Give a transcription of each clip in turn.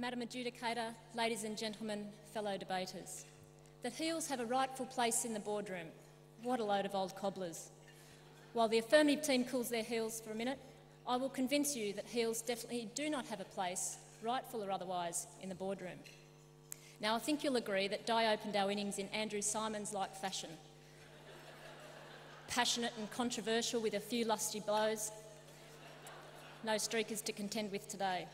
Madam Adjudicator, ladies and gentlemen, fellow debaters. That heels have a rightful place in the boardroom. What a load of old cobblers. While the affirmative team cools their heels for a minute, I will convince you that heels definitely do not have a place, rightful or otherwise, in the boardroom. Now, I think you'll agree that Di opened our innings in Andrew Symonds-like fashion. Passionate and controversial with a few lusty blows. No streakers to contend with today.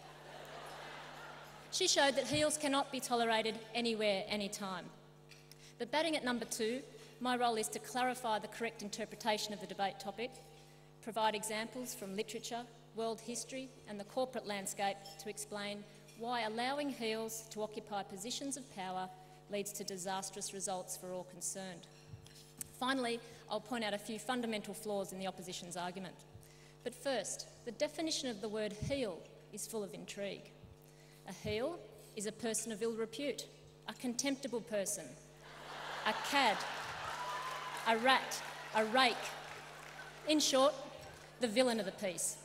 She showed that heels cannot be tolerated anywhere, anytime. But batting at number 2, my role is to clarify the correct interpretation of the debate topic, provide examples from literature, world history and the corporate landscape to explain why allowing heels to occupy positions of power leads to disastrous results for all concerned. Finally, I'll point out a few fundamental flaws in the opposition's argument. But first, the definition of the word heel is full of intrigue. A heel is a person of ill repute, a contemptible person, a cad, a rat, a rake. In short, the villain of the piece.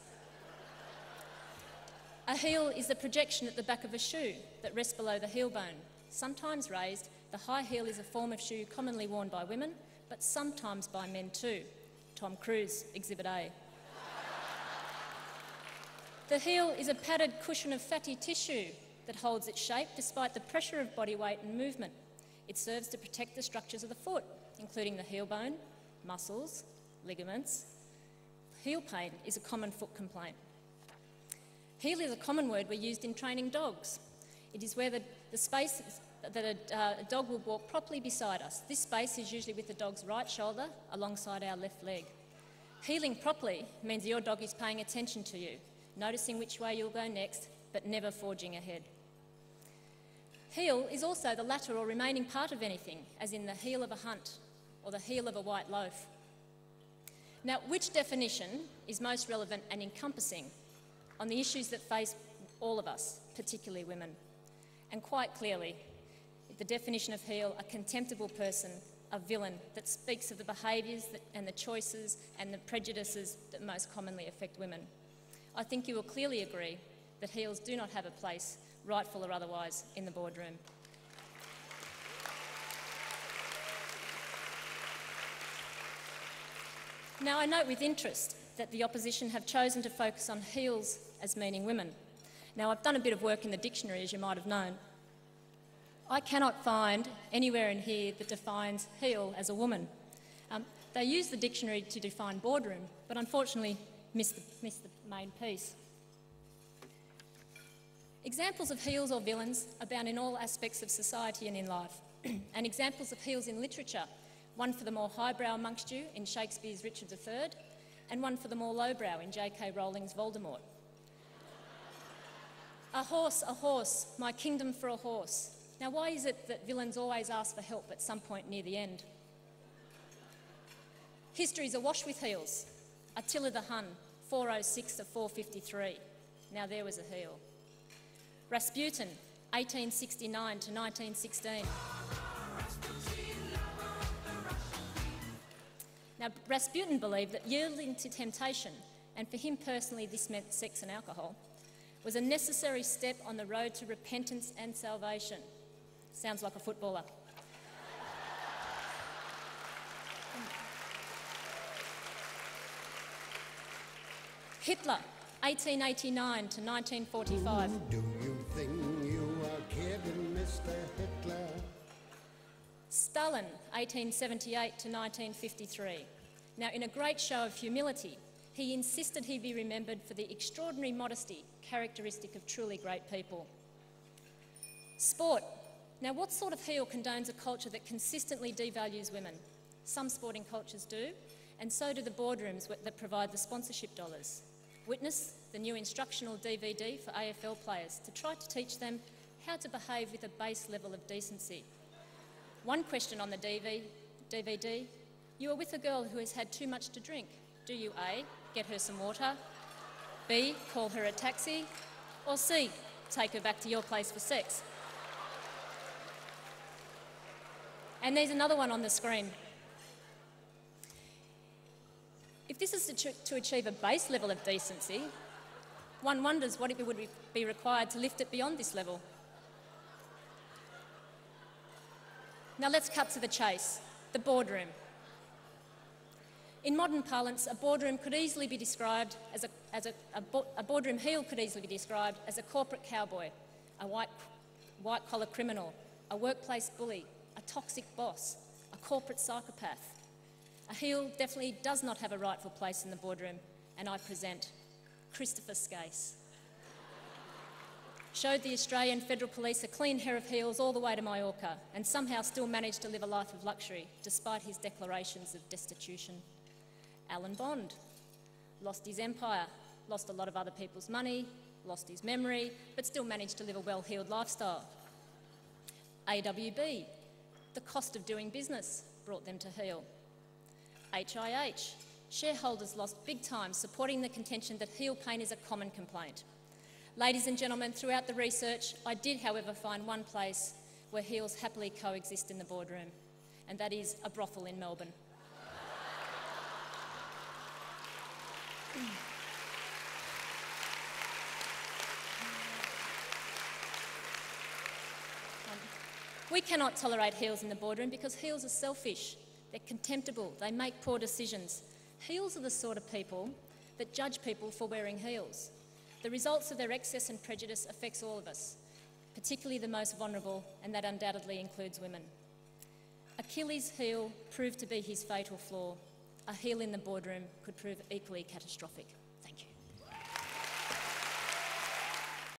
A heel is the projection at the back of a shoe that rests below the heel bone. Sometimes raised, the high heel is a form of shoe commonly worn by women, but sometimes by men too. Tom Cruise, Exhibit A. The heel is a padded cushion of fatty tissue that holds its shape despite the pressure of body weight and movement. It serves to protect the structures of the foot, including the heel bone, muscles, ligaments. Heel pain is a common foot complaint. Heel is a common word we used in training dogs. It is where the space that a dog will walk properly beside us. This space is usually with the dog's right shoulder alongside our left leg. Heeling properly means your dog is paying attention to you, noticing which way you'll go next, but never forging ahead. Heel is also the latter or remaining part of anything, as in the heel of a hunt or the heel of a white loaf. Now, which definition is most relevant and encompassing on the issues that face all of us, particularly women? And quite clearly, the definition of heel, a contemptible person, a villain that speaks of the behaviours and the choices and the prejudices that most commonly affect women. I think you will clearly agree that heels do not have a place, rightful or otherwise, in the boardroom. Now, I note with interest that the opposition have chosen to focus on heels as meaning women. Now, I've done a bit of work in the dictionary, as you might have known. I cannot find anywhere in here that defines heel as a woman. They use the dictionary to define boardroom, but unfortunately missed the main piece. Examples of heels or villains abound in all aspects of society and in life, and examples of heels in literature, one for the more highbrow amongst you in Shakespeare's Richard III, and one for the more lowbrow in J.K. Rowling's Voldemort. A horse, my kingdom for a horse. Now, why is it that villains always ask for help at some point near the end? History's awash with heels. Attila the Hun, 406 to 453. Now there was a heel. Rasputin, 1869 to 1916. Now, Rasputin believed that yielding to temptation, and for him personally this meant sex and alcohol, was a necessary step on the road to repentance and salvation. Sounds like a footballer. Hitler, 1889 to 1945. Do you think you are kidding, Mr. Hitler? Stalin, 1878 to 1953. Now, in a great show of humility, he insisted he be remembered for the extraordinary modesty characteristic of truly great people. Sport. Now, what sort of heel condones a culture that consistently devalues women? Some sporting cultures do, and so do the boardrooms that provide the sponsorship dollars. Witness the new instructional DVD for AFL players to try to teach them how to behave with a base level of decency. One question on the DVD, you are with a girl who has had too much to drink. Do you A, get her some water, B, call her a taxi, or C, take her back to your place for sex? And there's another one on the screen. If this is to achieve a base level of decency, One wonders what it would be required to lift it beyond this level. Now let's cut to the chase, the boardroom. In modern parlance, a boardroom could easily be described as a boardroom heel could easily be described as a corporate cowboy, a white-collar criminal, a workplace bully, a toxic boss, a corporate psychopath. A heel definitely does not have a rightful place in the boardroom, and I present Christopher Skase. Showed the Australian Federal Police a clean hair of heels all the way to Mallorca, and somehow still managed to live a life of luxury despite his declarations of destitution. Alan Bond lost his empire, lost a lot of other people's money, lost his memory, but still managed to live a well-heeled lifestyle. IWD, the cost of doing business brought them to heel. HIH, shareholders lost big time supporting the contention that heel pain is a common complaint. Ladies and gentlemen, throughout the research, I did, however, find one place where heels happily coexist in the boardroom, and that is a brothel in Melbourne. We cannot tolerate heels in the boardroom because heels are selfish, they're contemptible, they make poor decisions. Heels are the sort of people that judge people for wearing heels. The results of their excess and prejudice affects all of us, particularly the most vulnerable, and that undoubtedly includes women. Achilles' heel proved to be his fatal flaw. A heel in the boardroom could prove equally catastrophic.